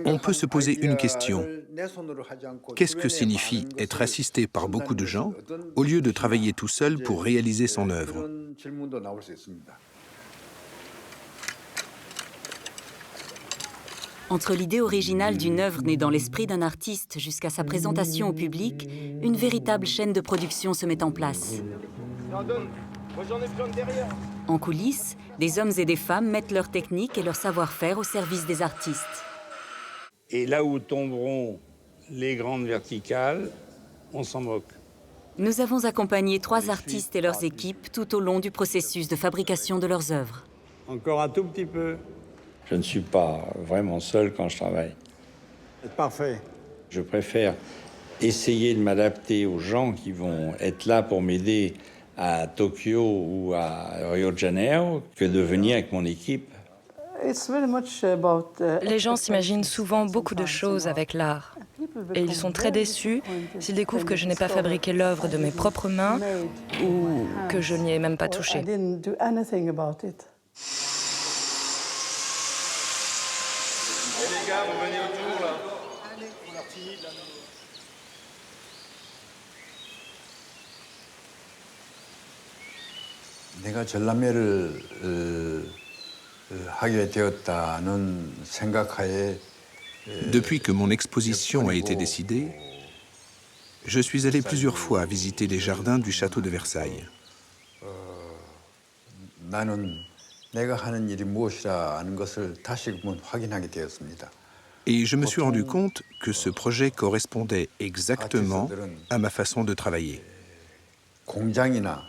On peut se poser une question. Qu'est-ce que signifie être assisté par beaucoup de gens au lieu de travailler tout seul pour réaliser son œuvre? Entre l'idée originale d'une œuvre née dans l'esprit d'un artiste jusqu'à sa présentation au public, une véritable chaîne de production se met en place. En coulisses, des hommes et des femmes mettent leur technique et leur savoir-faire au service des artistes. Et là où tomberont les grandes verticales, on s'en moque. Nous avons accompagné 3 artistes et leurs équipes tout au long du processus de fabrication de leurs œuvres. Encore un tout petit peu. Je ne suis pas vraiment seul quand je travaille. C'est parfait. Je préfère essayer de m'adapter aux gens qui vont être là pour m'aider à Tokyo ou à Rio de Janeiro que de venir avec mon équipe. Les gens s'imaginent souvent beaucoup de choses avec l'art. Et ils sont très déçus s'ils découvrent que je n'ai pas fabriqué l'œuvre de mes propres mains ou que je n'y ai même pas touché. Et les gars, vous venez autour là. 내가 전람회를 하게 되었다는 생각하에 Depuis que mon exposition a été décidée, je suis allé plusieurs fois visiter les jardins du château de Versailles. 나는 내가 하는 일이 무엇이라는 것을 다시금 확인하게 되었습니다. Et je me suis rendu compte que ce projet correspondait exactement à ma façon de travailler. 공장이나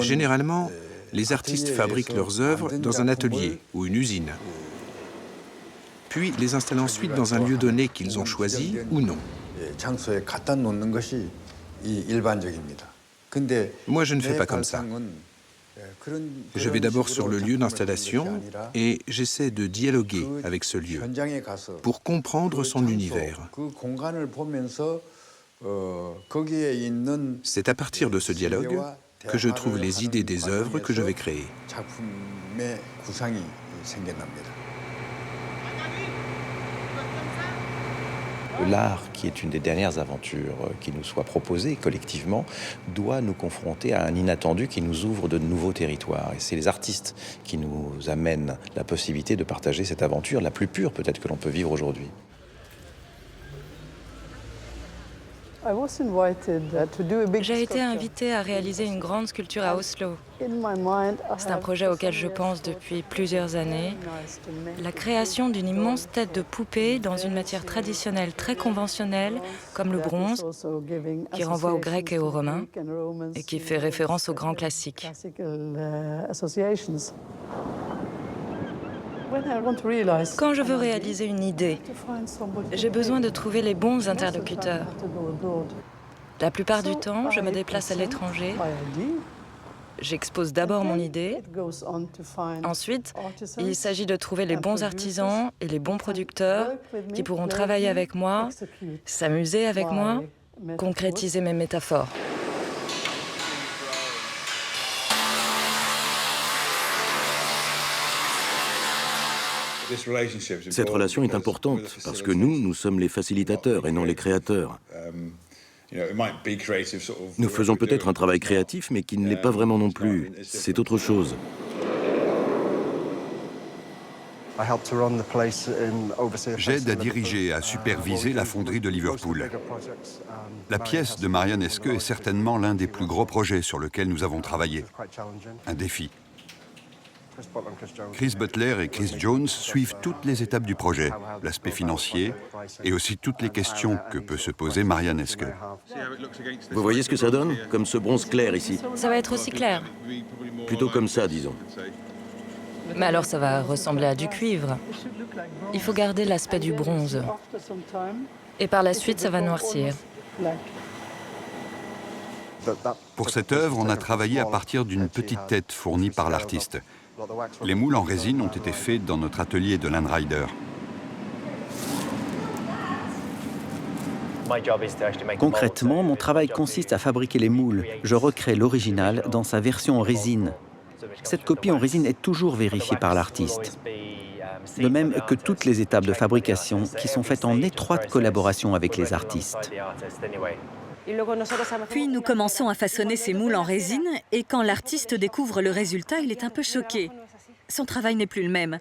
Généralement, les artistes fabriquent leurs œuvres dans un atelier ou une usine, puis les installent ensuite dans un lieu donné qu'ils ont choisi ou non. 장소에 갖다 놓는 것이 일반적입니다. 근데 Moi, je ne fais pas comme ça. Je vais d'abord sur le lieu d'installation et j'essaie de dialoguer avec ce lieu pour comprendre son univers. C'est à partir de ce dialogue que je trouve les idées des œuvres que je vais créer. L'art, qui est une des dernières aventures qui nous soit proposée collectivement, doit nous confronter à un inattendu qui nous ouvre de nouveaux territoires. Et c'est les artistes qui nous amènent la possibilité de partager cette aventure, la plus pure peut-être que l'on peut vivre aujourd'hui. J'ai été invitée à réaliser une grande sculpture à Oslo. C'est un projet auquel je pense depuis plusieurs années. La création d'une immense tête de poupée dans une matière traditionnelle très conventionnelle, comme le bronze, qui renvoie aux Grecs et aux Romains, et qui fait référence aux grands classiques. Quand je veux réaliser une idée, j'ai besoin de trouver les bons interlocuteurs. La plupart du temps, je me déplace à l'étranger. J'expose d'abord mon idée. Ensuite, il s'agit de trouver les bons artisans et les bons producteurs qui pourront travailler avec moi, s'amuser avec moi, concrétiser mes métaphores. Cette relation est importante parce que nous sommes les facilitateurs et non les créateurs. Nous faisons peut-être un travail créatif, mais qui ne l'est pas vraiment non plus. C'est autre chose. J'aide à diriger et à superviser la fonderie de Liverpool. La pièce de Marian Esque est certainement l'un des plus gros projets sur lequel nous avons travaillé. Un défi. Chris Butler et Chris Jones suivent toutes les étapes du projet, l'aspect financier et aussi toutes les questions que peut se poser Marian Esque. Vous voyez ce que ça donne? Comme ce bronze clair ici. Ça va être aussi clair. Plutôt comme ça, disons. Mais alors ça va ressembler à du cuivre. Il faut garder l'aspect du bronze. Et par la suite, ça va noircir. Pour cette œuvre, on a travaillé à partir d'une petite tête fournie par l'artiste. Les moules en résine ont été faits dans notre atelier de Landrider. Concrètement, mon travail consiste à fabriquer les moules. Je recrée l'original dans sa version en résine. Cette copie en résine est toujours vérifiée par l'artiste. de même que toutes les étapes de fabrication qui sont faites en étroite collaboration avec les artistes. Puis nous commençons à façonner ces moules en résine et quand l'artiste découvre le résultat, il est un peu choqué. Son travail n'est plus le même.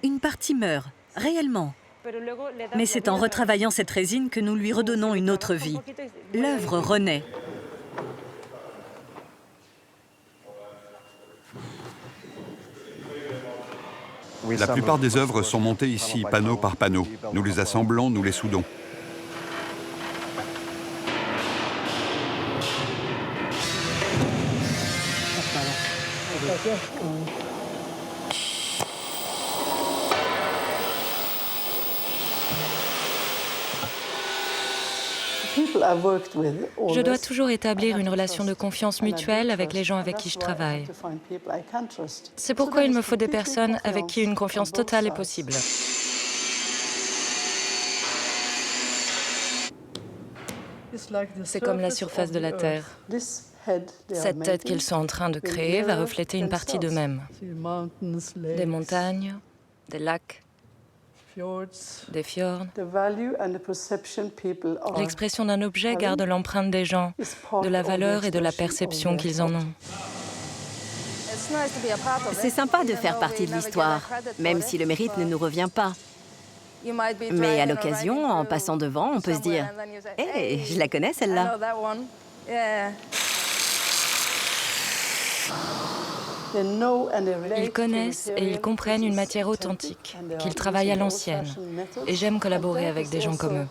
Une partie meurt, réellement. Mais c'est en retravaillant cette résine que nous lui redonnons une autre vie. L'œuvre renaît. La plupart des œuvres sont montées ici, panneau par panneau. Nous les assemblons, nous les soudons. Je dois toujours établir une relation de confiance mutuelle avec les gens avec qui je travaille. C'est pourquoi il me faut des personnes avec qui une confiance totale est possible. C'est comme la surface de la Terre. Cette tête qu'ils sont en train de créer va refléter une partie d'eux-mêmes. Des montagnes, des lacs, des fjords. L'expression d'un objet garde l'empreinte des gens, de la valeur et de la perception qu'ils en ont. C'est sympa de faire partie de l'histoire, même si le mérite ne nous revient pas. Mais à l'occasion, en passant devant, on peut se dire « Hé, je la connais celle-là ». Ils connaissent et ils comprennent une matière authentique, qu'ils travaillent à l'ancienne. Et j'aime collaborer avec des gens comme eux.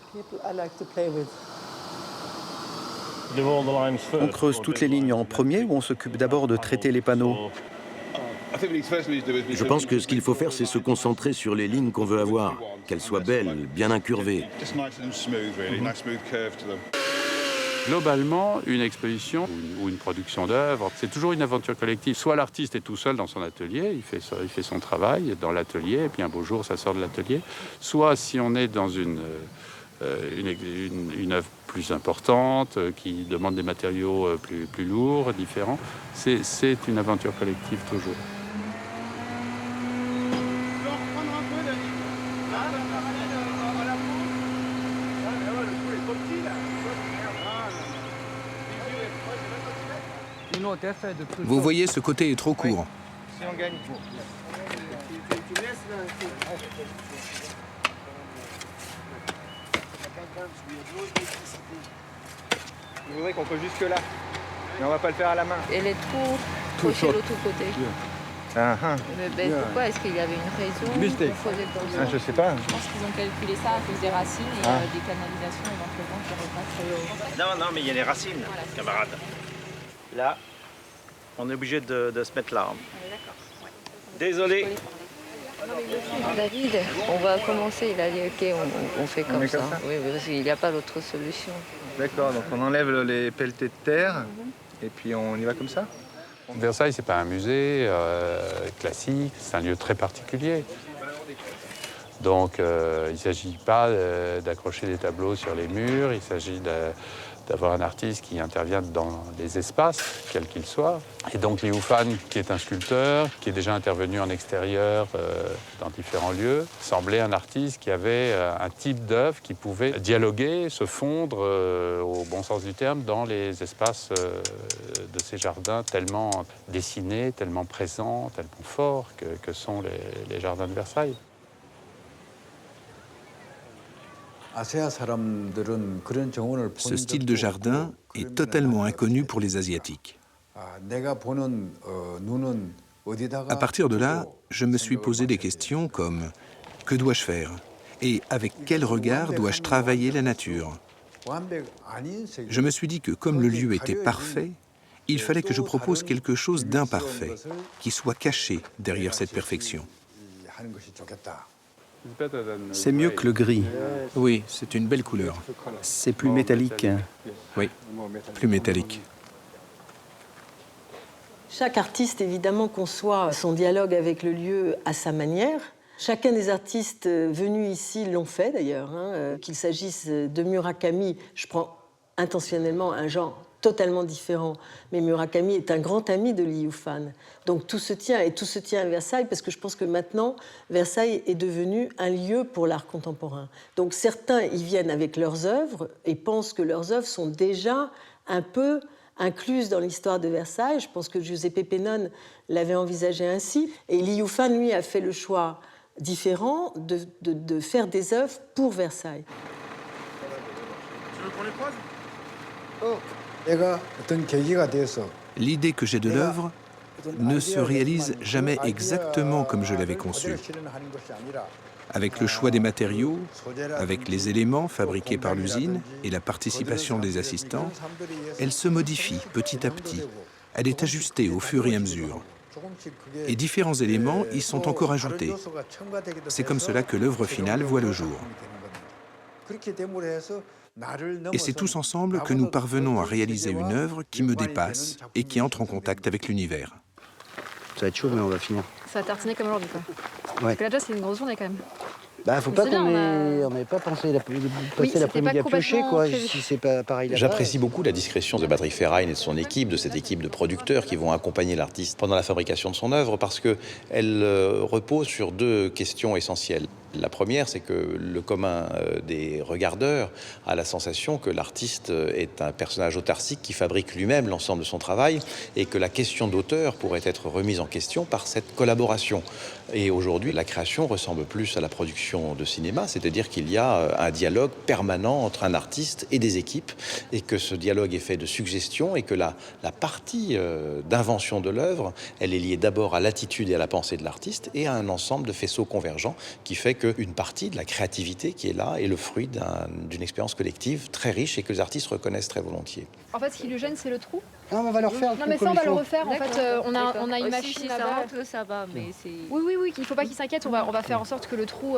On creuse toutes les lignes en premier ou on s'occupe d'abord de traiter les panneaux? Je pense que ce qu'il faut faire, c'est se concentrer sur les lignes qu'on veut avoir, qu'elles soient belles, bien incurvées. Globalement, une exposition ou une production d'œuvres, c'est toujours une aventure collective. Soit l'artiste est tout seul dans son atelier, il fait son travail dans l'atelier, et puis un beau jour, ça sort de l'atelier. Soit si on est dans une œuvre plus importante, qui demande des matériaux plus lourds, différents, c'est une aventure collective toujours. Vous voyez, ce côté est trop court. Si on gagne. Je voudrais qu'on pose jusque là, mais on va pas le faire à la main. Et les trous, crochet l'autre côté. Mais pourquoi est-ce qu'il y avait une raison pour poser comme ça? Je sais pas. Je pense qu'ils ont calculé ça à cause des racines et des canalisations éventuellement qui repassent. Non, mais il y a les racines, camarades. Là, on est obligé de se mettre là. Désolé. David, on va commencer. Il a dit ok, on fait comme ça. Oui, parce qu'il n'y a pas d'autre solution. D'accord, donc on enlève les pelletés de terre et puis on y va comme ça. Versailles, c'est pas un musée classique, c'est un lieu très particulier. Donc, il ne s'agit pas d'accrocher des tableaux sur les murs, il s'agit d'avoir un artiste qui intervient dans les espaces, quels qu'ils soient. Et donc, Liu Fan, qui est un sculpteur, qui est déjà intervenu en extérieur dans différents lieux, semblait un artiste qui avait un type d'œuvre qui pouvait dialoguer, se fondre, au bon sens du terme, dans les espaces de ces jardins tellement dessinés, tellement présents, tellement forts que sont les jardins de Versailles. Ce style de jardin est totalement inconnu pour les Asiatiques. À partir de là, je me suis posé des questions comme « Que dois-je faire ?» et « Avec quel regard dois-je travailler la nature ?» Je me suis dit que comme le lieu était parfait, il fallait que je propose quelque chose d'imparfait, qui soit caché derrière cette perfection. C'est mieux que le gris. Oui, c'est une belle couleur. C'est plus métallique. Oui, plus métallique. Chaque artiste, évidemment, conçoit son dialogue avec le lieu à sa manière. Chacun des artistes venus ici l'ont fait, d'ailleurs. Qu'il s'agisse de Murakami, je prends intentionnellement un genre totalement différents. Mais Murakami est un grand ami de Liu Fan. Donc tout se tient, et tout se tient à Versailles, parce que je pense que maintenant, Versailles est devenu un lieu pour l'art contemporain. Donc certains y viennent avec leurs œuvres et pensent que leurs œuvres sont déjà un peu incluses dans l'histoire de Versailles. Je pense que Giuseppe Pennone l'avait envisagé ainsi. Et Liu Fan, lui, a fait le choix différent de faire des œuvres pour Versailles. Tu veux qu'on les croise? L'idée que j'ai de l'œuvre ne se réalise jamais exactement comme je l'avais conçue. Avec le choix des matériaux, avec les éléments fabriqués par l'usine et la participation des assistants, elle se modifie petit à petit. Elle est ajustée au fur et à mesure. Et différents éléments y sont encore ajoutés. C'est comme cela que l'œuvre finale voit le jour. Et c'est tous ensemble que nous parvenons à réaliser une œuvre qui me dépasse et qui entre en contact avec l'univers. Ça va être chaud, mais on va finir. Ça va tartiner comme aujourd'hui, quoi. Ouais. Parce que là, déjà, c'est une grosse journée, quand même. Bah, faut pas qu'on ait... On n'avait pas pensé passer l'après-midi à piocher, quoi, si c'est pas pareil là-bas. J'apprécie beaucoup la discrétion de Patrick Verheyen et de son équipe, de cette équipe de producteurs qui vont accompagner l'artiste pendant la fabrication de son œuvre, parce qu'elle repose sur deux questions essentielles. La première, c'est que le commun des regardeurs a la sensation que l'artiste est un personnage autarcique qui fabrique lui-même l'ensemble de son travail et que la question d'auteur pourrait être remise en question par cette collaboration. Et aujourd'hui, la création ressemble plus à la production de cinéma, c'est-à-dire qu'il y a un dialogue permanent entre un artiste et des équipes et que ce dialogue est fait de suggestions et que la partie d'invention de l'œuvre, elle est liée d'abord à l'attitude et à la pensée de l'artiste et à un ensemble de faisceaux convergents qui fait qu'une partie de la créativité qui est là est le fruit d'une expérience collective très riche et que les artistes reconnaissent très volontiers. En fait, ce qui lui gêne, c'est le trou. Non, on va le refaire. Non, mais ça, on va le refaire. En fait, on a une machine là-bas. Ça va, mais c'est... Oui, qu'il ne faut pas qu'il s'inquiète. On va faire en sorte que le trou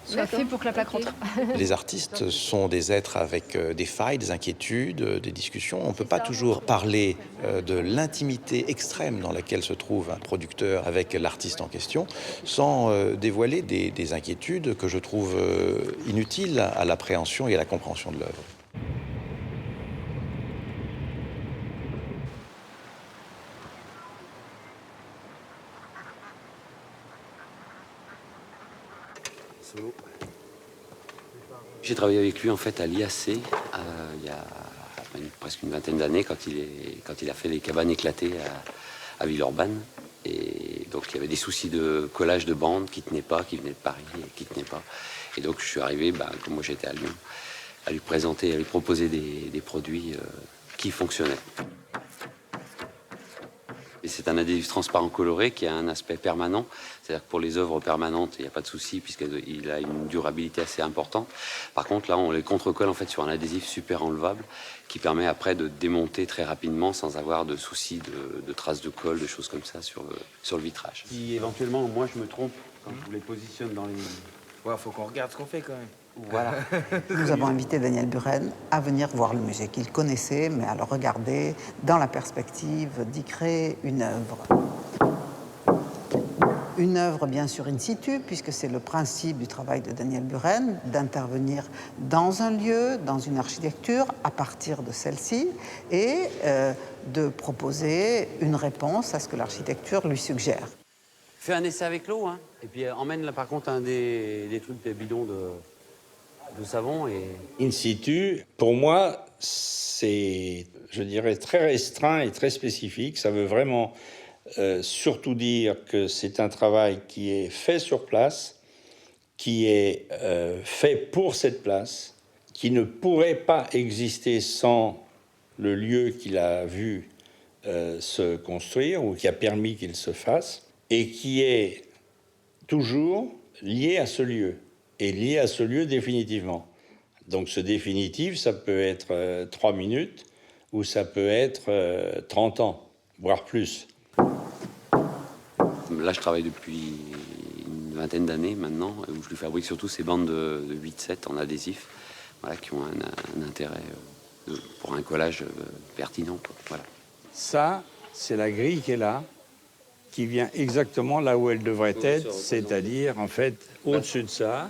soit fait pour que la plaque rentre. Les artistes sont des êtres avec des failles, des inquiétudes, des discussions. On ne peut pas toujours parler de l'intimité extrême dans laquelle se trouve un producteur avec l'artiste en question sans dévoiler des inquiétudes que je trouve inutiles à l'appréhension et à la compréhension de l'œuvre. J'ai travaillé avec lui en fait à l'IAC il y a presque une vingtaine d'années quand il a fait les cabanes éclatées à Villeurbanne. Et donc il y avait des soucis de collage de bandes qui venaient de Paris et qui tenaient pas. Et donc je suis arrivé, comme moi j'étais à Lyon, à lui présenter, à lui proposer des produits qui fonctionnaient. Et c'est un adhésif transparent coloré qui a un aspect permanent. C'est-à-dire que pour les œuvres permanentes, il n'y a pas de souci puisqu'il a une durabilité assez importante. Par contre, là, on les contre-colle en fait sur un adhésif super enlevable qui permet après de démonter très rapidement sans avoir de soucis de traces de colle, de choses comme ça sur le vitrage. Si éventuellement, moi, je me trompe quand je vous les positionne dans les... Ouais, faut qu'on regarde ce qu'on fait quand même. Voilà. Nous avons invité Daniel Buren à venir voir le musée qu'il connaissait, mais à le regarder dans la perspective d'y créer une œuvre. Une œuvre bien sûr in situ, puisque c'est le principe du travail de Daniel Buren, d'intervenir dans un lieu, dans une architecture, à partir de celle-ci, et de proposer une réponse à ce que l'architecture lui suggère. Fais un essai avec l'eau, hein, et puis emmène là par contre un des trucs, des bidons de savon. Et... In situ, pour moi, c'est, je dirais, très restreint et très spécifique. Ça veut vraiment surtout dire que c'est un travail qui est fait sur place, qui est fait pour cette place, qui ne pourrait pas exister sans le lieu qu'il a vu se construire ou qui a permis qu'il se fasse, et qui est toujours lié à ce lieu, et lié à ce lieu définitivement. Donc ce définitif, ça peut être 3 minutes, ou ça peut être 30 ans, voire plus. Là, je travaille depuis une vingtaine d'années maintenant, où je lui fabrique surtout ces bandes de 8-7 en adhésif, voilà, qui ont un intérêt pour un collage pertinent, quoi. Voilà. Ça, c'est la grille qui est là, qui vient exactement là où elle devrait être, c'est-à-dire, en fait, au-dessus de ça,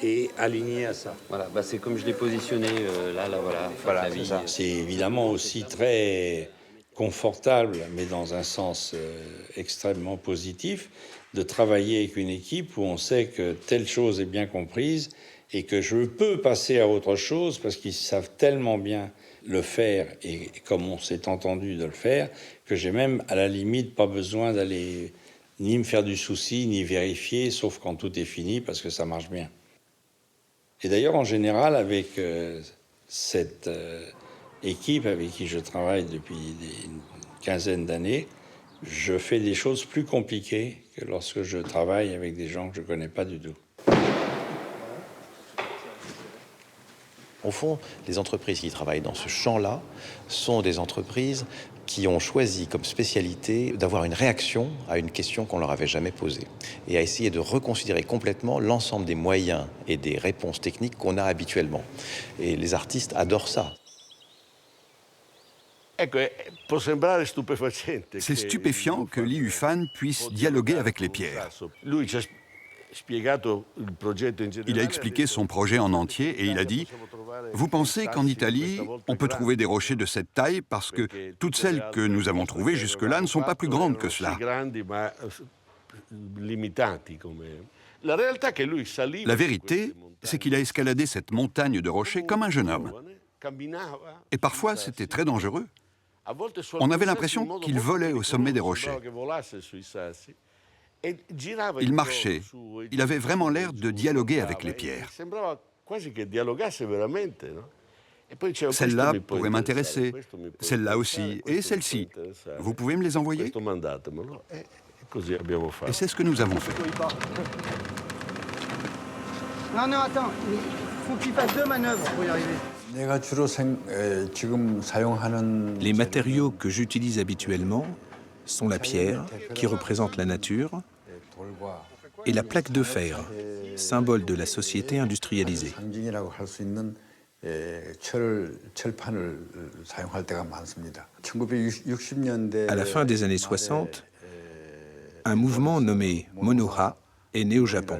et aligné à ça. Voilà, bah c'est comme je l'ai positionné, là, voilà. Voilà, c'est ça. C'est évidemment aussi très confortable, mais dans un sens extrêmement positif, de travailler avec une équipe où on sait que telle chose est bien comprise et que je peux passer à autre chose parce qu'ils savent tellement bien le faire et comme on s'est entendu de le faire, que j'ai même à la limite pas besoin d'aller ni me faire du souci, ni vérifier, sauf quand tout est fini parce que ça marche bien. Et d'ailleurs, en général, avec cette équipe avec qui je travaille depuis une quinzaine d'années, je fais des choses plus compliquées que lorsque je travaille avec des gens que je ne connais pas du tout. Au fond, les entreprises qui travaillent dans ce champ-là sont des entreprises qui ont choisi comme spécialité d'avoir une réaction à une question qu'on leur avait jamais posée et à essayer de reconsidérer complètement l'ensemble des moyens et des réponses techniques qu'on a habituellement. Et les artistes adorent ça. C'est stupéfiant que Li Yufan puisse dialoguer avec les pierres. Il a expliqué son projet en entier et il a dit « Vous pensez qu'en Italie, on peut trouver des rochers de cette taille parce que toutes celles que nous avons trouvées jusque-là ne sont pas plus grandes que cela. » La vérité, c'est qu'il a escaladé cette montagne de rochers comme un jeune homme. Et parfois, c'était très dangereux. On avait l'impression qu'il volait au sommet des rochers. Il marchait. Il avait vraiment l'air de dialoguer avec les pierres. Celle-là pourrait m'intéresser, celle-là aussi, et celle-ci. Vous pouvez me les envoyer? Et c'est ce que nous avons fait. Non, non, attends. Il faut qu'il fasse 2 manœuvres pour y arriver. Les matériaux que j'utilise habituellement sont la pierre, qui représente la nature, et la plaque de fer, symbole de la société industrialisée. À la fin des années 60, un mouvement nommé Mono-ha est né au Japon.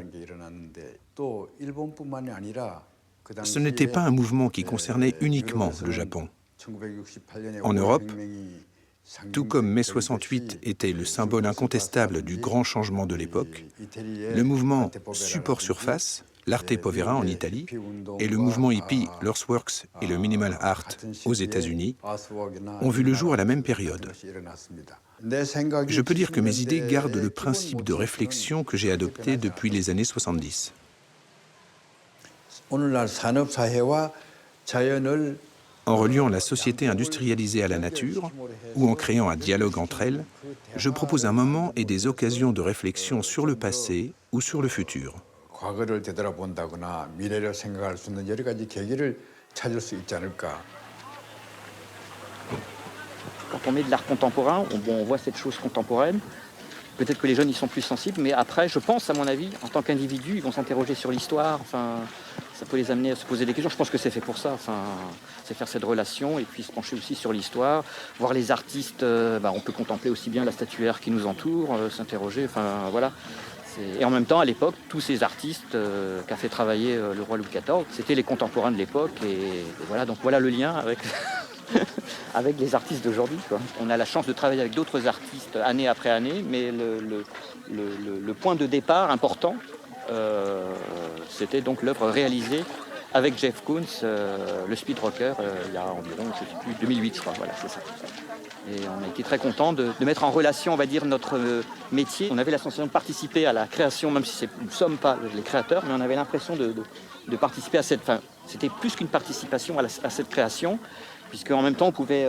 Ce n'était pas un mouvement qui concernait uniquement le Japon. En Europe, tout comme mai 68 était le symbole incontestable du grand changement de l'époque, le mouvement Support Surface, l'Arte Povera en Italie, et le mouvement hippie l'Earthworks et le Minimal Art aux États-Unis ont vu le jour à la même période. Je peux dire que mes idées gardent le principe de réflexion que j'ai adopté depuis les années 70. En reliant la société industrialisée à la nature, ou en créant un dialogue entre elles, je propose un moment et des occasions de réflexion sur le passé ou sur le futur. Quand on met de l'art contemporain, on voit cette chose contemporaine. Peut-être que les jeunes y sont plus sensibles, mais après, je pense, à mon avis, en tant qu'individu, ils vont s'interroger sur l'histoire. Enfin, ça peut les amener à se poser des questions. Je pense que c'est fait pour ça. Enfin, c'est faire cette relation et puis se pencher aussi sur l'histoire. Voir les artistes, on peut contempler aussi bien la statuaire qui nous entoure, s'interroger. Enfin, voilà. Et en même temps, à l'époque, tous ces artistes qu'a fait travailler le roi Louis XIV, c'était les contemporains de l'époque. Et voilà, donc voilà le lien avec... avec les artistes d'aujourd'hui. On a la chance de travailler avec d'autres artistes année après année, mais le point de départ important, c'était donc l'œuvre réalisée avec Jeff Koons, le Speed Rocker, il y a environ, je ne sais plus, 2008, je crois. Voilà, c'est ça. Et on a été très contents de mettre en relation, on va dire, notre métier. On avait la sensation de participer à la création, même si nous ne sommes pas les créateurs, mais on avait l'impression de participer à cette... Enfin, c'était plus qu'une participation à cette création, puisqu'en même temps, on pouvait,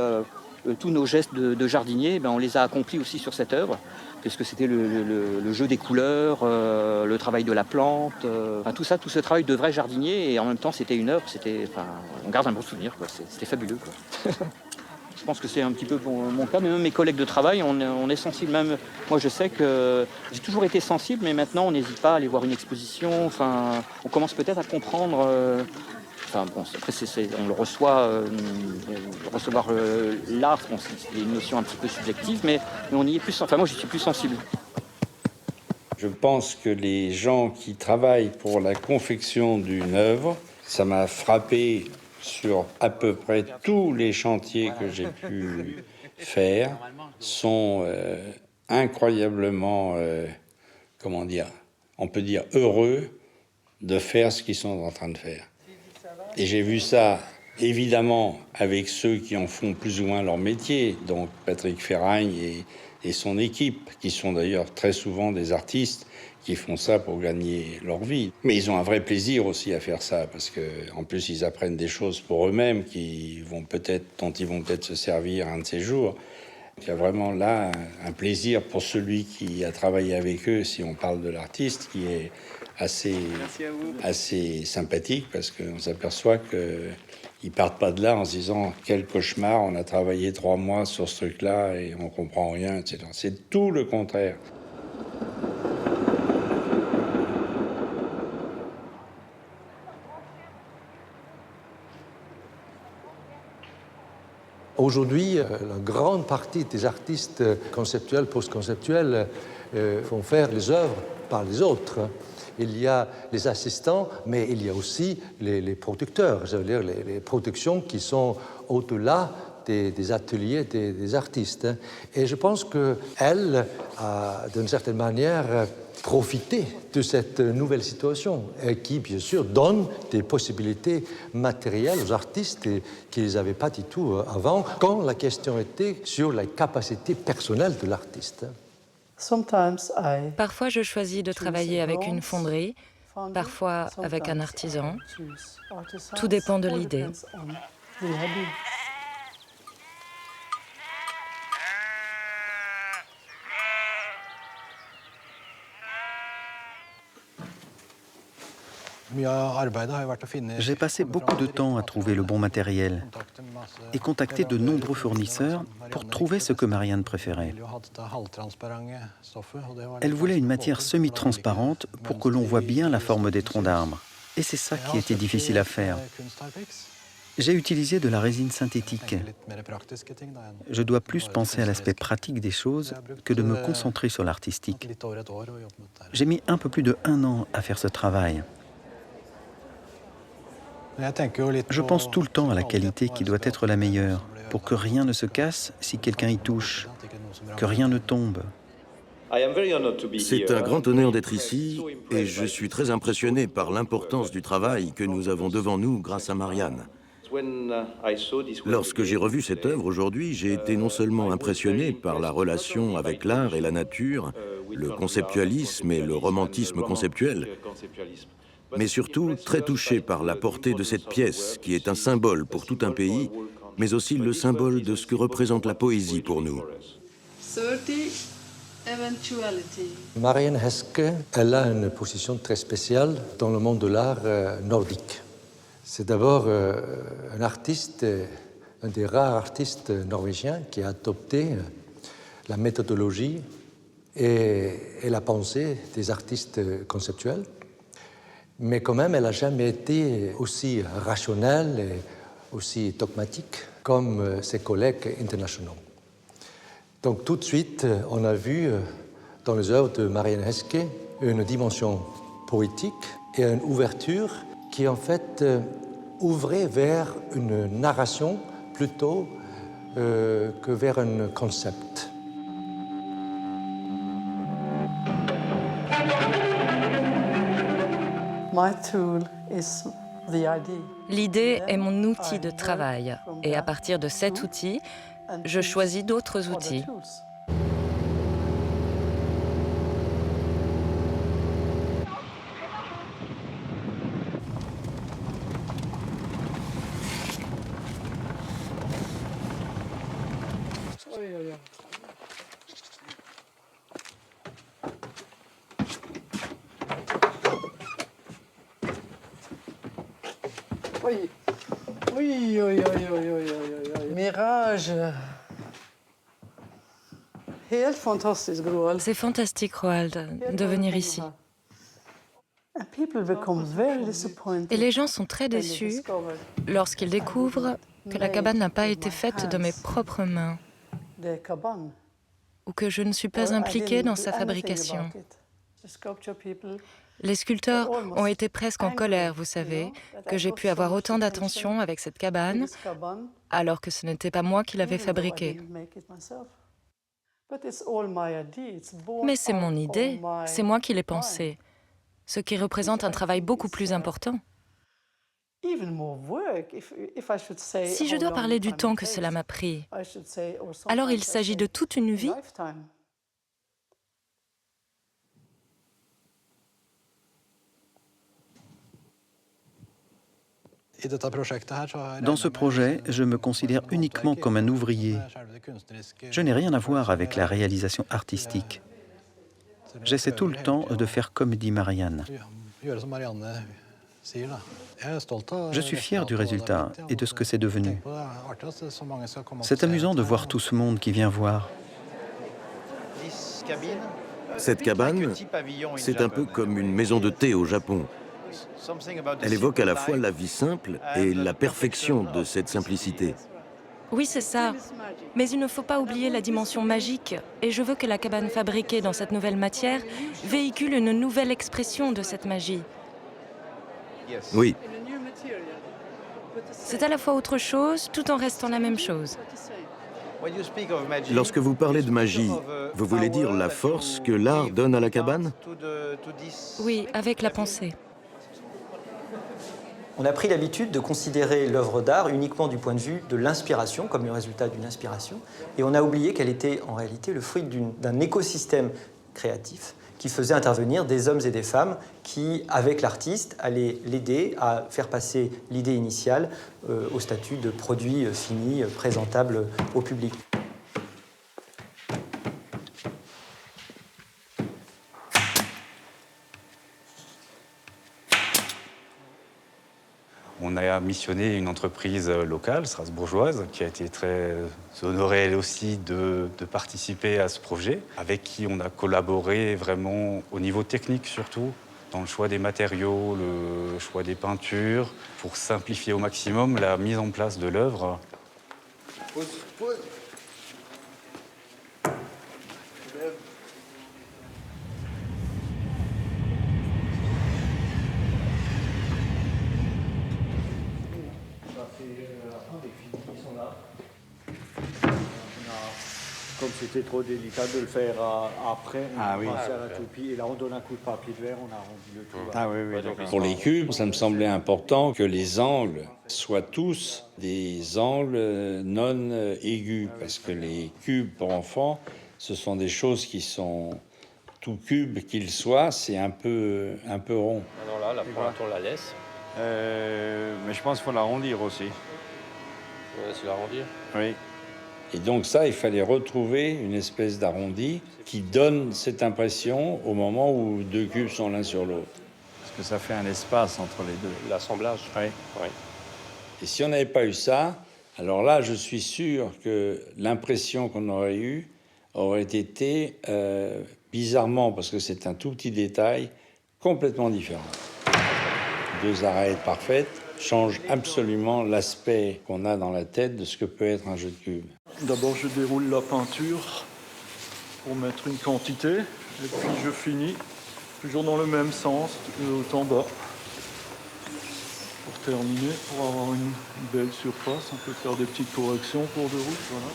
tous nos gestes de jardinier, on les a accomplis aussi sur cette œuvre, puisque c'était le jeu des couleurs, le travail de la plante, tout ça, tout ce travail de vrai jardinier, et en même temps, c'était une œuvre, on garde un bon souvenir, c'était fabuleux. Je pense que c'est un petit peu mon cas, mais même mes collègues de travail, on est sensible. Même moi, je sais que j'ai toujours été sensible, mais maintenant, on n'hésite pas à aller voir une exposition. Enfin, on commence peut-être à comprendre... après, on le reçoit, recevoir l'art, c'est une notion un petit peu subjective, mais on y est plus. Enfin, moi, je suis plus sensible. Je pense que les gens qui travaillent pour la confection d'une œuvre, ça m'a frappé sur à peu près tous les chantiers que j'ai pu faire, sont incroyablement, comment dire, on peut dire heureux de faire ce qu'ils sont en train de faire. Et j'ai vu ça, évidemment, avec ceux qui en font plus ou moins leur métier, donc Patrick Ferragne et son équipe, qui sont d'ailleurs très souvent des artistes qui font ça pour gagner leur vie. Mais ils ont un vrai plaisir aussi à faire ça, parce qu'en plus, ils apprennent des choses pour eux-mêmes dont ils vont peut-être se servir un de ces jours. Il y a vraiment là un plaisir pour celui qui a travaillé avec eux, si on parle de l'artiste, qui est assez sympathique, parce qu'on s'aperçoit qu'ils partent pas de là en se disant « quel cauchemar, on a travaillé 3 mois sur ce truc-là et on comprend rien », etc. C'est tout le contraire. Aujourd'hui, la grande partie des artistes conceptuels, post-conceptuels font faire les œuvres par les autres. Il y a les assistants, mais il y a aussi les producteurs, c'est-à-dire les productions qui sont au-delà des ateliers des artistes. Et je pense qu'elle a, d'une certaine manière, profité de cette nouvelle situation et qui, bien sûr, donne des possibilités matérielles aux artistes qu'ils n'avaient pas du tout avant, quand la question était sur la capacité personnelle de l'artiste. Parfois, je choisis de travailler avec une fonderie, parfois avec un artisan. Tout dépend de l'idée. J'ai passé beaucoup de temps à trouver le bon matériel et contacté de nombreux fournisseurs pour trouver ce que Marianne préférait. Elle voulait une matière semi-transparente pour que l'on voit bien la forme des troncs d'arbres. Et c'est ça qui était difficile à faire. J'ai utilisé de la résine synthétique. Je dois plus penser à l'aspect pratique des choses que de me concentrer sur l'artistique. J'ai mis un peu plus de 1 an à faire ce travail. Je pense tout le temps à la qualité qui doit être la meilleure, pour que rien ne se casse si quelqu'un y touche, que rien ne tombe. C'est un grand honneur d'être ici et je suis très impressionné par l'importance du travail que nous avons devant nous grâce à Marianne. Lorsque j'ai revu cette œuvre aujourd'hui, j'ai été non seulement impressionné par la relation avec l'art et la nature, le conceptualisme et le romantisme conceptuel, mais surtout très touché par la portée de cette pièce, qui est un symbole pour tout un pays, mais aussi le symbole de ce que représente la poésie pour nous. Marianne Heske, elle a une position très spéciale dans le monde de l'art nordique. C'est d'abord un artiste, un des rares artistes norvégiens qui a adopté la méthodologie et la pensée des artistes conceptuels. Mais quand même, elle n'a jamais été aussi rationnelle et aussi dogmatique comme ses collègues internationaux. Donc tout de suite, on a vu dans les œuvres de Marianne Heske une dimension poétique et une ouverture qui en fait ouvrait vers une narration plutôt que vers un concept. L'idée est mon outil de travail et à partir de cet outil, je choisis d'autres outils. Oui. Mirage. C'est fantastique, Roald, de venir ici. Et les gens sont très déçus lorsqu'ils découvrent que la cabane n'a pas été faite de mes propres mains ou que je ne suis pas impliquée dans sa fabrication. Les sculpteurs ont été presque en colère, vous savez, que j'ai pu avoir autant d'attention avec cette cabane, alors que ce n'était pas moi qui l'avais fabriquée. Mais c'est mon idée, c'est moi qui l'ai pensée, ce qui représente un travail beaucoup plus important. Si je dois parler du temps que cela m'a pris, alors il s'agit de toute une vie. Dans ce projet, je me considère uniquement comme un ouvrier. Je n'ai rien à voir avec la réalisation artistique. J'essaie tout le temps de faire comme dit Marianne. Je suis fier du résultat et de ce que c'est devenu. C'est amusant de voir tout ce monde qui vient voir. Cette cabane, c'est un peu comme une maison de thé au Japon. Elle évoque à la fois la vie simple et la perfection de cette simplicité. Oui, c'est ça. Mais il ne faut pas oublier la dimension magique. Et je veux que la cabane fabriquée dans cette nouvelle matière véhicule une nouvelle expression de cette magie. Oui. C'est à la fois autre chose, tout en restant la même chose. Lorsque vous parlez de magie, vous voulez dire la force que l'art donne à la cabane? Oui, avec la pensée. On a pris l'habitude de considérer l'œuvre d'art uniquement du point de vue de l'inspiration, comme le résultat d'une inspiration, et on a oublié qu'elle était en réalité le fruit d'un écosystème créatif qui faisait intervenir des hommes et des femmes qui, avec l'artiste, allaient l'aider à faire passer l'idée initiale au statut de produit fini, présentable au public. On a missionné une entreprise locale, strasbourgeoise, qui a été très honorée elle aussi de participer à ce projet, avec qui on a collaboré vraiment au niveau technique surtout, dans le choix des matériaux, le choix des peintures, pour simplifier au maximum la mise en place de l'œuvre. Comme c'était trop délicat de le faire après, on a pensé à la toupie et là on donne un coup de papier de verre, on a rendu le tout. Ah oui, oui, pour les cubes, ça me semblait important que les angles soient tous des angles non aigus, parce que les cubes pour enfants, ce sont des choses qui sont, tout cube qu'il soit, c'est un peu rond. Alors là, la première tour, la laisse. Mais je pense qu'il faut l'arrondir aussi. Ouais, c'est l'arrondir. Oui. Et donc ça, il fallait retrouver une espèce d'arrondi qui donne cette impression au moment où deux cubes sont l'un sur l'autre. Parce que ça fait un espace entre les deux. L'assemblage. Oui. Oui. Et si on n'avait pas eu ça, alors là, je suis sûr que l'impression qu'on aurait eue aurait été, bizarrement, parce que c'est un tout petit détail, complètement différent. Deux arêtes parfaites changent absolument l'aspect qu'on a dans la tête de ce que peut être un jeu de cubes. D'abord, je déroule la peinture pour mettre une quantité, et puis je finis toujours dans le même sens, de haut en bas. Pour terminer, pour avoir une belle surface, on peut faire des petites corrections au cours de route, voilà.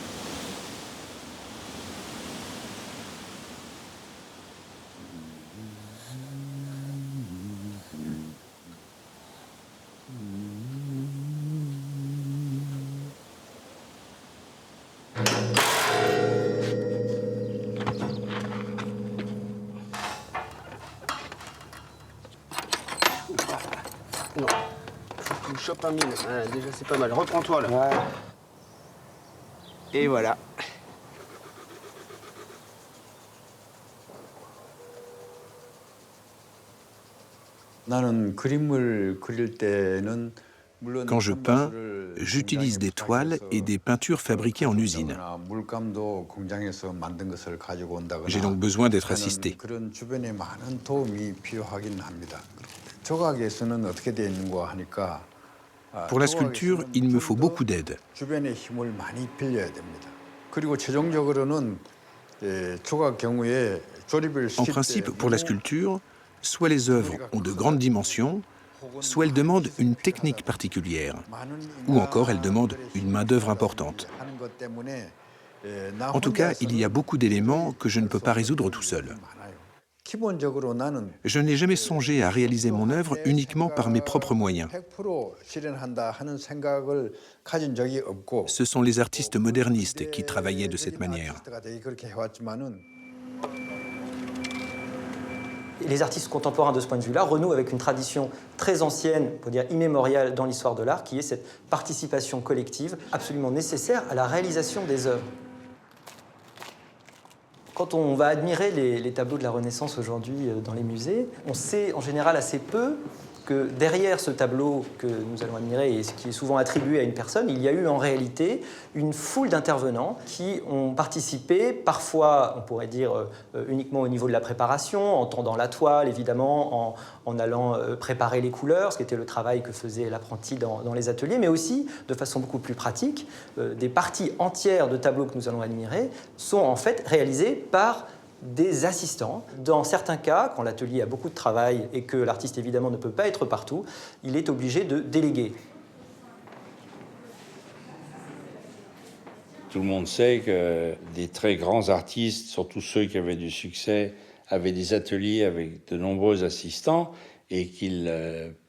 Non, faut que tu chopes un mille. Ouais, déjà, c'est pas mal. Reprends-toi, là. Ouais. Et voilà. Quand je peins, j'utilise des toiles et des peintures fabriquées en usine. J'ai donc besoin d'être assisté. Pour la sculpture, il me faut beaucoup d'aide. En principe, pour la sculpture, soit les œuvres ont de grandes dimensions, soit elles demandent une technique particulière, ou encore elles demandent une main-d'œuvre importante. En tout cas, il y a beaucoup d'éléments que je ne peux pas résoudre tout seul. Je n'ai jamais songé à réaliser mon œuvre uniquement par mes propres moyens. Ce sont les artistes modernistes qui travaillaient de cette manière. Les artistes contemporains de ce point de vue-là renouent avec une tradition très ancienne, on peut dire immémoriale dans l'histoire de l'art, qui est cette participation collective absolument nécessaire à la réalisation des œuvres. Quand on va admirer les tableaux de la Renaissance aujourd'hui dans les musées, on sait en général assez peu que derrière ce tableau que nous allons admirer et qui est souvent attribué à une personne, il y a eu en réalité une foule d'intervenants qui ont participé, parfois, on pourrait dire, uniquement au niveau de la préparation, en tendant la toile, évidemment, en allant préparer les couleurs, ce qui était le travail que faisait l'apprenti dans les ateliers, mais aussi, de façon beaucoup plus pratique, des parties entières de tableaux que nous allons admirer sont en fait réalisées par des assistants. Dans certains cas, quand l'atelier a beaucoup de travail et que l'artiste évidemment ne peut pas être partout, il est obligé de déléguer. Tout le monde sait que des très grands artistes, surtout ceux qui avaient du succès, avaient des ateliers avec de nombreux assistants et qu'ils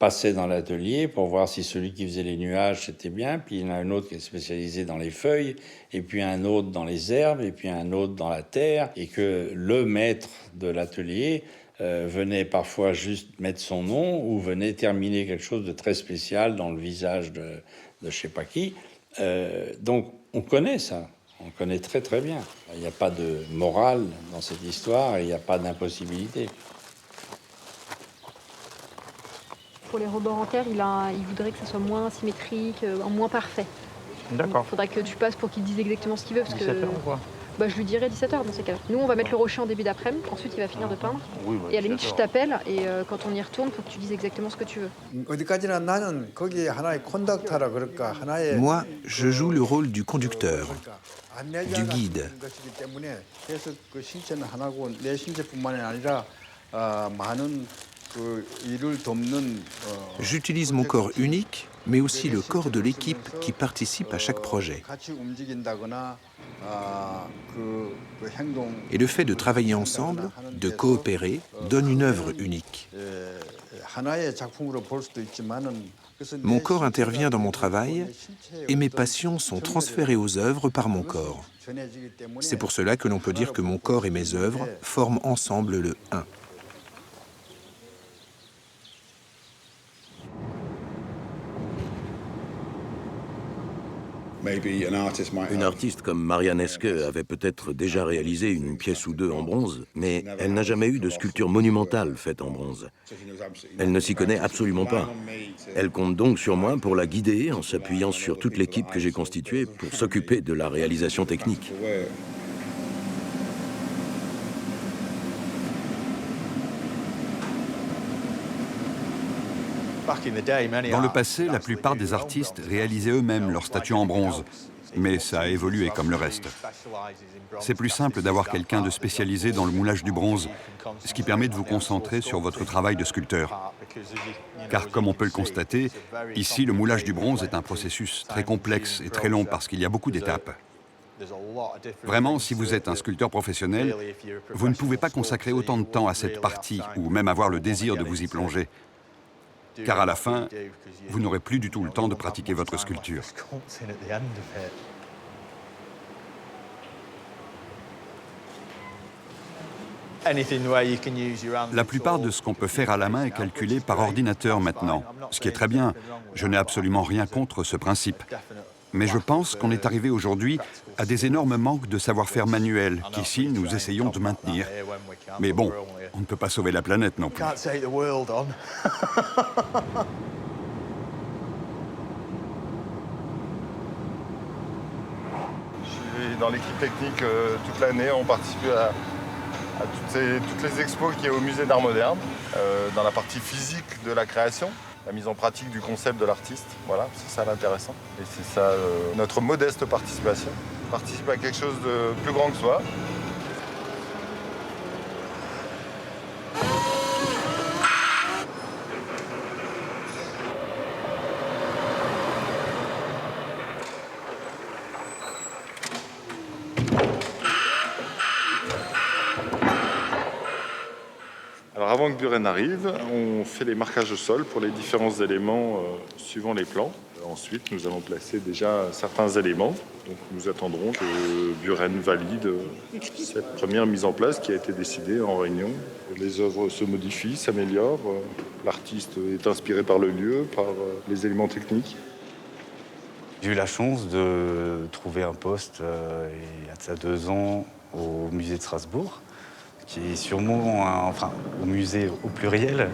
passaient dans l'atelier pour voir si celui qui faisait les nuages, c'était bien. Puis il y en a un autre qui est spécialisé dans les feuilles, et puis un autre dans les herbes, et puis un autre dans la terre. Et que le maître de l'atelier venait parfois juste mettre son nom ou venait terminer quelque chose de très spécial dans le visage de je sais pas qui. Donc on connaît ça, on connaît très très bien. Il n'y a pas de morale dans cette histoire et il n'y a pas d'impossibilité. Pour les rebords en terre, il voudrait que ça soit moins symétrique, moins parfait. D'accord. Il faudra que tu passes pour qu'il dise exactement ce qu'il veut. 17h ou quoi ? Je lui dirai 17h dans ces cas-là. Nous, on va mettre le rocher en début d'après-midi, ensuite il va finir de peindre. Oui, et à la limite, je t'appelle et quand on y retourne, il faut que tu dises exactement ce que tu veux. Moi, je joue le rôle du conducteur, du guide. J'utilise mon corps unique, mais aussi le corps de l'équipe qui participe à chaque projet. Et le fait de travailler ensemble, de coopérer, donne une œuvre unique. Mon corps intervient dans mon travail et mes passions sont transférées aux œuvres par mon corps. C'est pour cela que l'on peut dire que mon corps et mes œuvres forment ensemble le un. Une artiste comme Marianne Eske avait peut-être déjà réalisé une pièce ou deux en bronze, mais elle n'a jamais eu de sculpture monumentale faite en bronze. Elle ne s'y connaît absolument pas. Elle compte donc sur moi pour la guider en s'appuyant sur toute l'équipe que j'ai constituée pour s'occuper de la réalisation technique. Dans le passé, la plupart des artistes réalisaient eux-mêmes leurs statues en bronze, mais ça a évolué comme le reste. C'est plus simple d'avoir quelqu'un de spécialisé dans le moulage du bronze, ce qui permet de vous concentrer sur votre travail de sculpteur. Car comme on peut le constater, ici, le moulage du bronze est un processus très complexe et très long parce qu'il y a beaucoup d'étapes. Vraiment, si vous êtes un sculpteur professionnel, vous ne pouvez pas consacrer autant de temps à cette partie ou même avoir le désir de vous y plonger. Car à la fin, vous n'aurez plus du tout le temps de pratiquer votre sculpture. La plupart de ce qu'on peut faire à la main est calculé par ordinateur maintenant, ce qui est très bien. Je n'ai absolument rien contre ce principe. Mais je pense qu'on est arrivé aujourd'hui à des énormes manques de savoir-faire manuel qu'ici nous essayons de maintenir. Mais bon, on ne peut pas sauver la planète non plus. Je suis dans l'équipe technique toute l'année. On participe à toutes les expos qu'il y a au musée d'art moderne, dans la partie physique de la création. La mise en pratique du concept de l'artiste, voilà, c'est ça l'intéressant. Et c'est ça notre modeste participation. Participer à quelque chose de plus grand que soi. avant que Buren arrive, on fait les marquages au sol pour les différents éléments suivant les plans. Ensuite, nous allons placer déjà certains éléments. Donc, nous attendrons que Buren valide cette première mise en place qui a été décidée en réunion. Les œuvres se modifient, s'améliorent. L'artiste est inspiré par le lieu, par les éléments techniques. J'ai eu la chance de trouver un poste il y a de ça 2 ans au musée de Strasbourg, qui est sûrement, au musée au pluriel,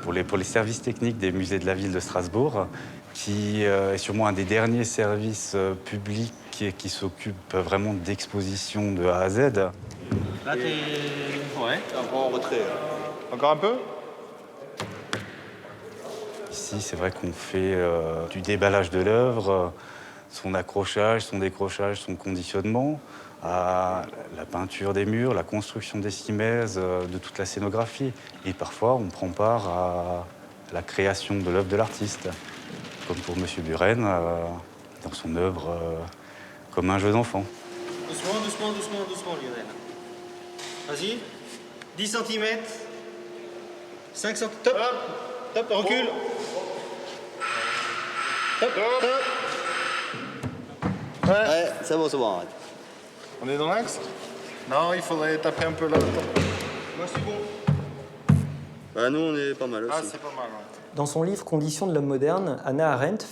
pour les services techniques des musées de la ville de Strasbourg, qui est sûrement un des derniers services publics qui s'occupe vraiment d'exposition de A à Z. Là, t'es... Ouais, un peu en retrait. Encore un peu? Ici, c'est vrai qu'on fait du déballage de l'œuvre, son accrochage, son décrochage, son conditionnement, à la peinture des murs, la construction des cimaises, de toute la scénographie. Et parfois, on prend part à la création de l'œuvre de l'artiste, comme pour M. Buren, dans son œuvre comme un jeu d'enfant. Doucement, doucement, doucement, doucement, Lionel. Vas-y. 10 cm. 5 cm. Top. Top, recule. Top, top. Ouais, c'est bon, arrête. On est dans l'axe? Non, il faudrait taper un peu là. Moi, c'est bon. Bah, nous, on est pas mal aussi. Ah, c'est pas mal, ouais. Dans son livre « Conditions de l'homme moderne », Hannah Arendt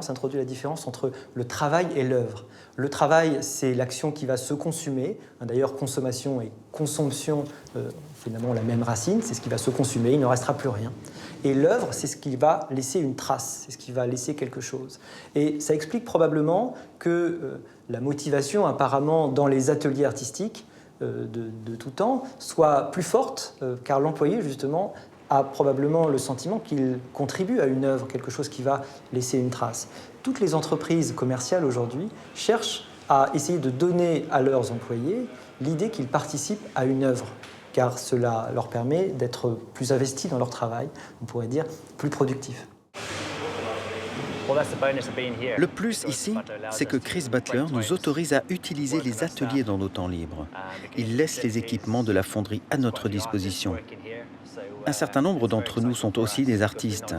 introduit la différence entre le travail et l'œuvre. Le travail, c'est l'action qui va se consumer. D'ailleurs, consommation et consomption, finalement, la même racine. C'est ce qui va se consumer, il ne restera plus rien. Et l'œuvre, c'est ce qui va laisser une trace, c'est ce qui va laisser quelque chose. Et ça explique probablement que la motivation, apparemment, dans les ateliers artistiques de tout temps, soit plus forte, car l'employé, justement, a probablement le sentiment qu'il contribue à une œuvre, quelque chose qui va laisser une trace. Toutes les entreprises commerciales aujourd'hui cherchent à essayer de donner à leurs employés l'idée qu'ils participent à une œuvre, car cela leur permet d'être plus investis dans leur travail, on pourrait dire plus productifs. Le plus ici, c'est que Chris Butler nous autorise à utiliser les ateliers dans nos temps libres. Il laisse les équipements de la fonderie à notre disposition. Un certain nombre d'entre nous sont aussi des artistes.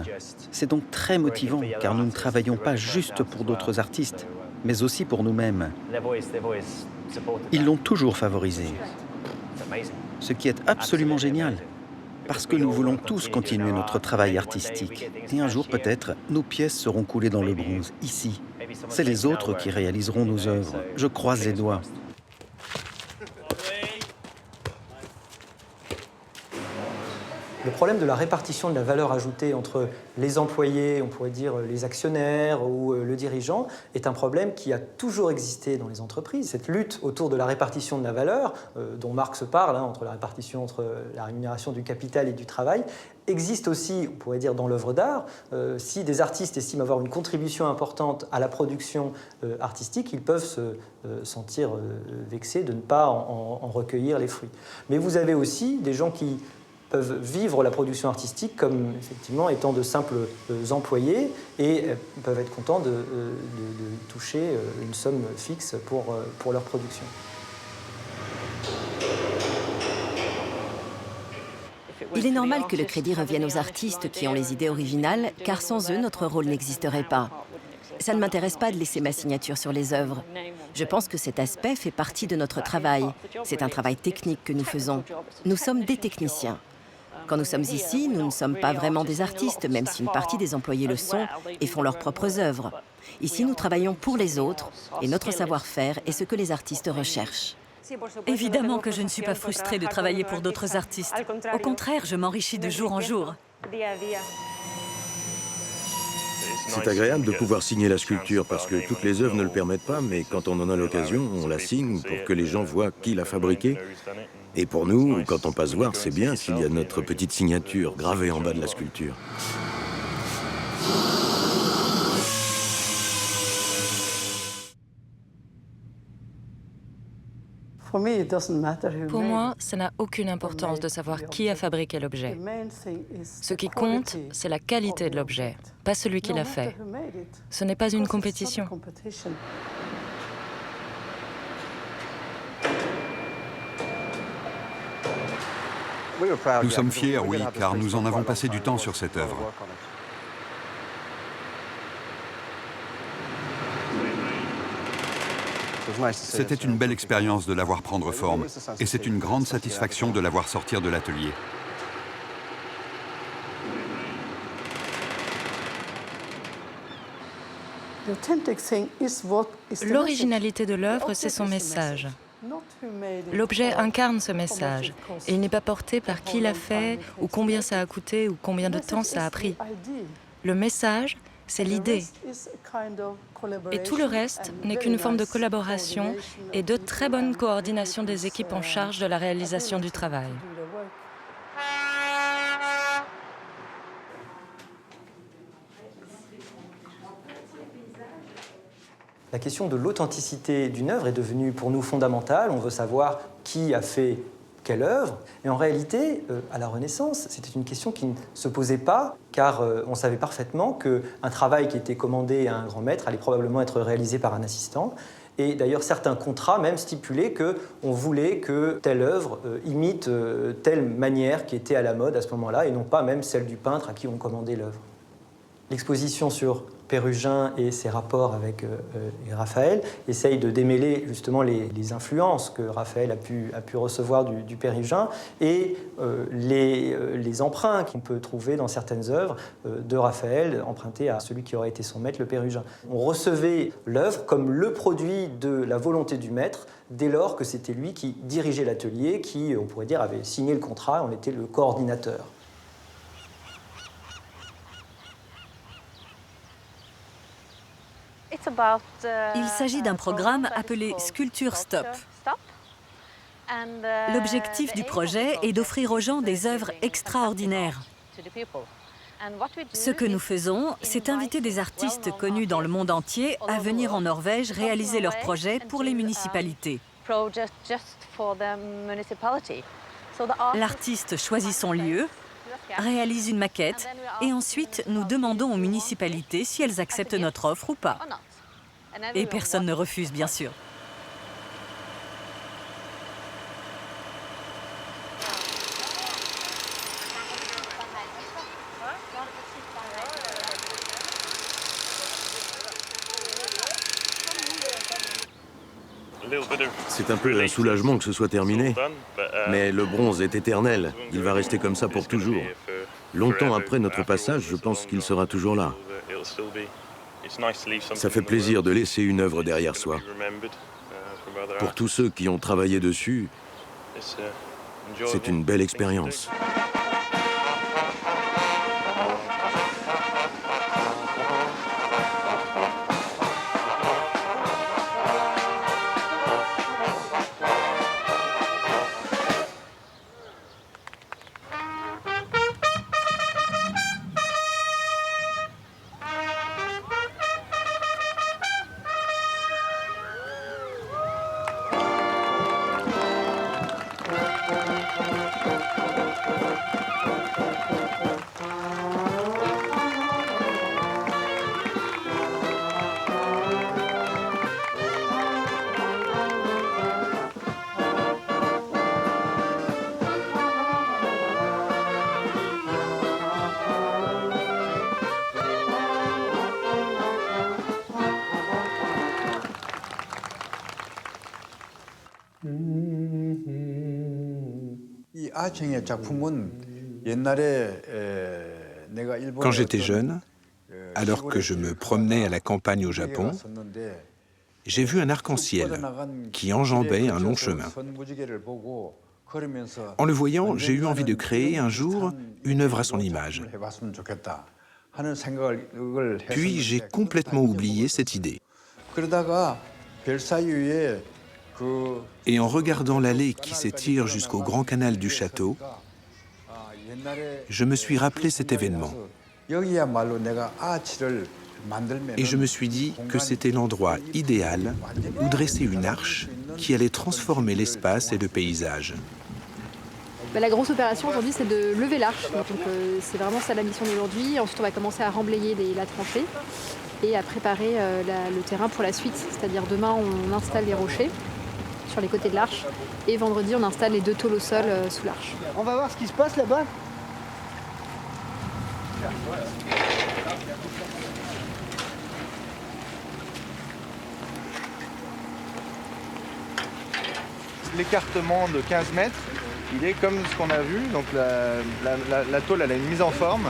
C'est donc très motivant, car nous ne travaillons pas juste pour d'autres artistes, mais aussi pour nous-mêmes. Ils l'ont toujours favorisé. Ce qui est absolument génial, parce que nous voulons tous continuer notre travail artistique. Et un jour, peut-être, nos pièces seront coulées dans le bronze, ici. C'est les autres qui réaliseront nos œuvres. Je croise les doigts. Le problème de la répartition de la valeur ajoutée entre les employés, on pourrait dire les actionnaires ou le dirigeant, est un problème qui a toujours existé dans les entreprises. Cette lutte autour de la répartition de la valeur, dont Marx parle, entre la répartition entre la rémunération du capital et du travail, existe aussi, on pourrait dire, dans l'œuvre d'art. Si des artistes estiment avoir une contribution importante à la production artistique, ils peuvent se sentir vexés de ne pas en recueillir les fruits. Mais vous avez aussi des gens qui peuvent vivre la production artistique comme effectivement étant de simples employés et peuvent être contents de toucher une somme fixe pour leur production. Il est normal que le crédit revienne aux artistes qui ont les idées originales, car sans eux, notre rôle n'existerait pas. Ça ne m'intéresse pas de laisser ma signature sur les œuvres. Je pense que cet aspect fait partie de notre travail. C'est un travail technique que nous faisons. Nous sommes des techniciens. Quand nous sommes ici, nous ne sommes pas vraiment des artistes, même si une partie des employés le sont et font leurs propres œuvres. Ici, nous travaillons pour les autres et notre savoir-faire est ce que les artistes recherchent. Évidemment que je ne suis pas frustrée de travailler pour d'autres artistes. Au contraire, je m'enrichis de jour en jour. C'est agréable de pouvoir signer la sculpture parce que toutes les œuvres ne le permettent pas, mais quand on en a l'occasion, on la signe pour que les gens voient qui l'a fabriquée. Et pour nous, quand on passe voir, c'est bien s'il y a notre petite signature gravée en bas de la sculpture. Pour moi, ça n'a aucune importance de savoir qui a fabriqué l'objet. Ce qui compte, c'est la qualité de l'objet, pas celui qui l'a fait. Ce n'est pas une compétition. Nous sommes fiers, oui, car nous en avons passé du temps sur cette œuvre. C'était une belle expérience de la voir prendre forme, et c'est une grande satisfaction de la voir sortir de l'atelier. L'originalité de l'œuvre, c'est son message. L'objet incarne ce message, et il n'est pas porté par qui l'a fait, ou combien ça a coûté, ou combien de temps ça a pris. Le message, c'est l'idée. Et tout le reste n'est qu'une forme de collaboration et de très bonne coordination des équipes en charge de la réalisation du travail. La question de l'authenticité d'une œuvre est devenue pour nous fondamentale. On veut savoir qui a fait quelle œuvre. Et en réalité, à la Renaissance, c'était une question qui ne se posait pas, car on savait parfaitement qu'un travail qui était commandé à un grand maître allait probablement être réalisé par un assistant. Et d'ailleurs, certains contrats même stipulaient qu'on voulait que telle œuvre imite telle manière qui était à la mode à ce moment-là, et non pas même celle du peintre à qui on commandait l'œuvre. L'exposition sur Pérugin et ses rapports avec Raphaël essaye de démêler justement les influences que Raphaël a pu recevoir du Pérugin et les emprunts qu'on peut trouver dans certaines œuvres de Raphaël empruntées à celui qui aurait été son maître, le Pérugin. On recevait l'œuvre comme le produit de la volonté du maître dès lors que c'était lui qui dirigeait l'atelier, qui, on pourrait dire, avait signé le contrat, on était le coordinateur. Il s'agit d'un programme appelé Sculpture Stop. L'objectif du projet est d'offrir aux gens des œuvres extraordinaires. Ce que nous faisons, c'est inviter des artistes connus dans le monde entier à venir en Norvège réaliser leurs projets pour les municipalités. L'artiste choisit son lieu, réalise une maquette et ensuite nous demandons aux municipalités si elles acceptent notre offre ou pas. Et personne ne refuse, bien sûr. C'est un peu un soulagement que ce soit terminé. Mais le bronze est éternel. Il va rester comme ça pour toujours. Longtemps après notre passage, je pense qu'il sera toujours là. Ça fait plaisir de laisser une œuvre derrière soi. Pour tous ceux qui ont travaillé dessus, c'est une belle expérience. Quand j'étais jeune, alors que je me promenais à la campagne au Japon, j'ai vu un arc-en-ciel qui enjambait un long chemin. En le voyant, j'ai eu envie de créer un jour une œuvre à son image. Puis j'ai complètement oublié cette idée. Et en regardant l'allée qui s'étire jusqu'au grand canal du château, je me suis rappelé cet événement. Et je me suis dit que c'était l'endroit idéal où dresser une arche qui allait transformer l'espace et le paysage. La grosse opération aujourd'hui, c'est de lever l'arche. Donc c'est vraiment ça la mission d'aujourd'hui. Ensuite, on va commencer à remblayer la tranchée et à préparer le terrain pour la suite. C'est-à-dire demain, on installe les rochers sur les côtés de l'arche. Et vendredi, on installe les 2 tôles au sol sous l'arche. On va voir ce qui se passe là-bas. L'écartement de 15 mètres, il est comme ce qu'on a vu, donc la tôle elle a une mise en forme.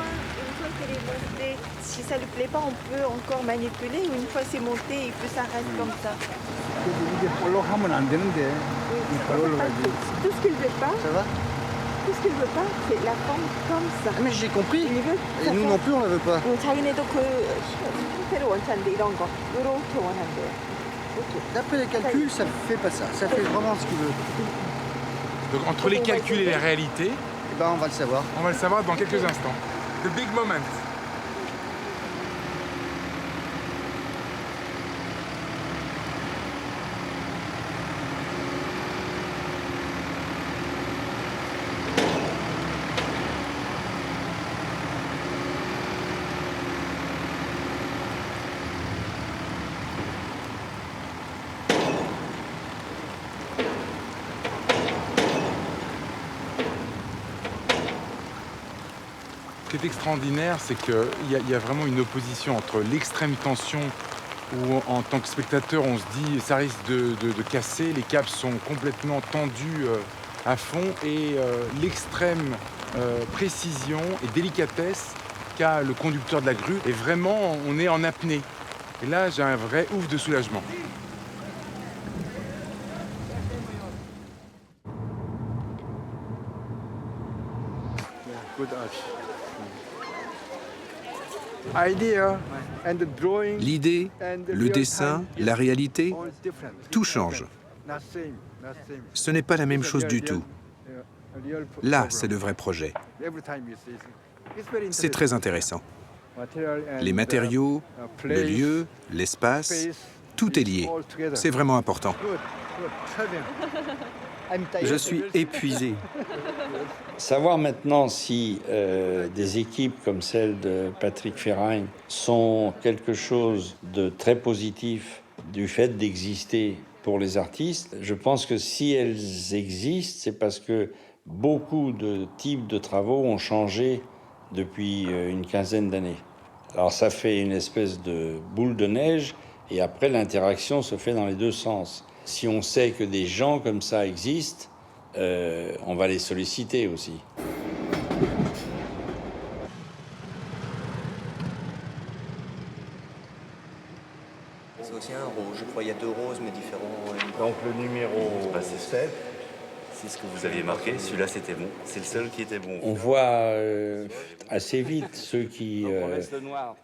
Si ça ne lui plaît pas, on peut encore manipuler, ou une fois c'est monté, et puis ça reste comme ça. Tout ce qu'il ne veut pas, ça va? Tout ce qu'il veut pas, c'est la forme comme ça. Mais j'ai compris. Et nous non plus, on la veut pas. D'après les calculs, ça fait pas ça. Ça fait vraiment ce qu'il veut. Donc entre les calculs et la réalité, eh ben, on va le savoir. On va le savoir dans quelques instants. The big moment. Ce qui est extraordinaire, c'est qu'il y a vraiment une opposition entre l'extrême tension où, en tant que spectateur, on se dit ça risque de casser, les câbles sont complètement tendus à fond, et l'extrême précision et délicatesse qu'a le conducteur de la grue. Et vraiment, on est en apnée. Et là, j'ai un vrai ouf de soulagement. L'idée, le dessin, la réalité, tout change. Ce n'est pas la même chose du tout. Là, c'est le vrai projet. C'est très intéressant. Les matériaux, le lieu, l'espace, tout est lié. C'est vraiment important. Je suis épuisé. Savoir maintenant si des équipes comme celle de Patrick Ferragne sont quelque chose de très positif du fait d'exister pour les artistes, je pense que si elles existent, c'est parce que beaucoup de types de travaux ont changé depuis une quinzaine d'années. Alors ça fait une espèce de boule de neige, et après l'interaction se fait dans les deux sens. Si on sait que des gens comme ça existent, on va les solliciter aussi. C'est aussi un rose, je crois. Il y a 2 roses, mais différents. Donc le numéro 7. C'est ce que vous aviez marqué. Celui-là, c'était bon. C'est le seul qui était bon. On voit assez vite ceux qui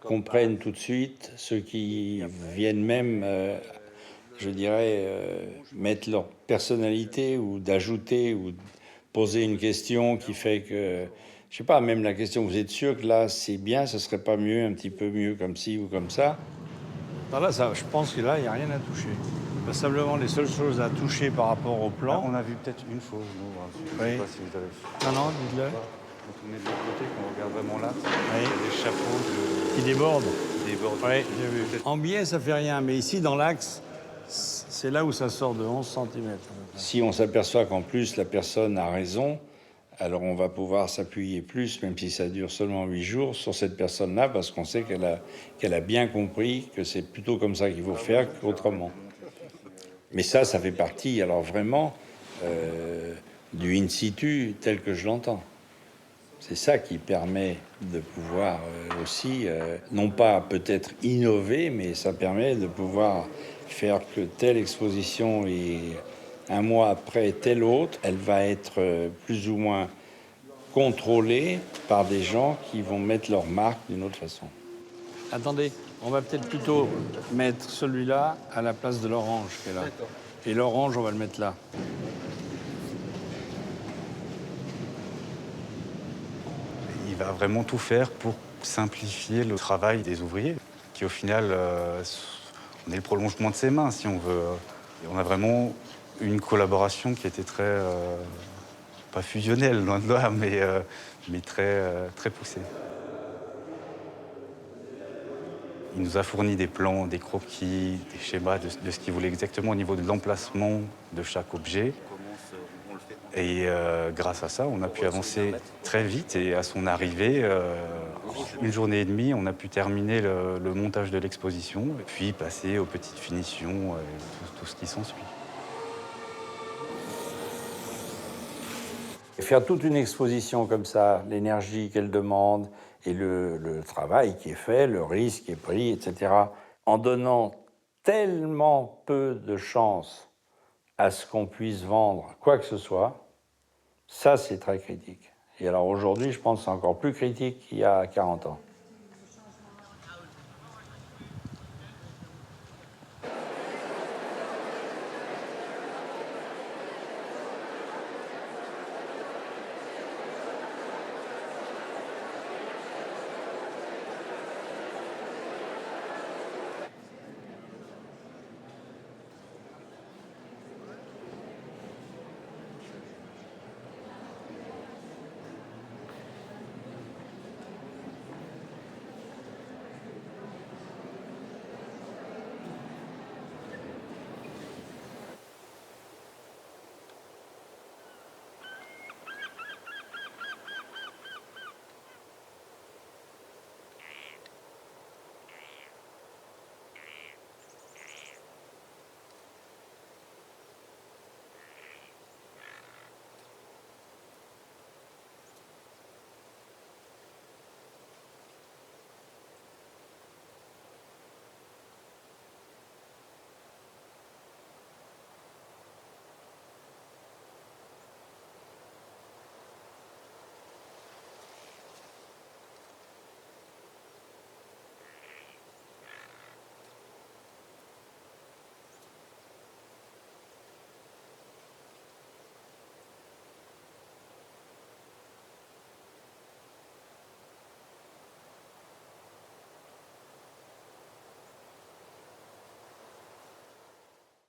comprennent tout de suite, ceux qui viennent même, je dirais, mettre leur personnalité ou d'ajouter ou de poser une question qui fait que, je sais pas, même la question, vous êtes sûr que là c'est bien, ce serait pas mieux, un petit peu mieux comme ci ou comme ça? Non, là, je pense que là, il n'y a rien à toucher. Simplement, les seules choses à toucher par rapport au plan... On a vu peut-être une fois, nous. Je ne sais pas si vous avez... Non, dites-le. Quand on est de l'autre côté, qu'on regarde vraiment là, il y a des chapeaux qui débordent. Oui, j'ai vu. En biais, ça fait rien, mais ici, dans l'axe, c'est là où ça sort de 11 cm. Si on s'aperçoit qu'en plus, la personne a raison, alors on va pouvoir s'appuyer plus, même si ça dure seulement 8 jours, sur cette personne-là, parce qu'on sait qu'elle a bien compris que c'est plutôt comme ça qu'il faut faire qu'autrement. Mais ça fait partie, alors vraiment, du in situ tel que je l'entends. C'est ça qui permet de pouvoir aussi, non pas peut-être innover, mais ça permet de pouvoir faire que telle exposition et un mois après telle autre, elle va être plus ou moins contrôlée par des gens qui vont mettre leur marque d'une autre façon. Attendez, on va peut-être plutôt mettre celui-là à la place de l'orange qui est là. Et l'orange, on va le mettre là. Il va vraiment tout faire pour simplifier le travail des ouvriers, qui au final, on est le prolongement de ses mains, si on veut. Et on a vraiment une collaboration qui était très, pas fusionnelle, loin de là, mais très poussée. Il nous a fourni des plans, des croquis, des schémas de ce qu'il voulait exactement au niveau de l'emplacement de chaque objet. Et grâce à ça, on a pu avancer très vite et à son arrivée, une journée et demie, on a pu terminer le montage de l'exposition et puis passer aux petites finitions et tout ce qui s'ensuit. Faire toute une exposition comme ça, l'énergie qu'elle demande et le travail qui est fait, le risque qui est pris, etc., en donnant tellement peu de chance à ce qu'on puisse vendre quoi que ce soit, ça c'est très critique. Et alors aujourd'hui, je pense que c'est encore plus critique qu'il y a 40 ans.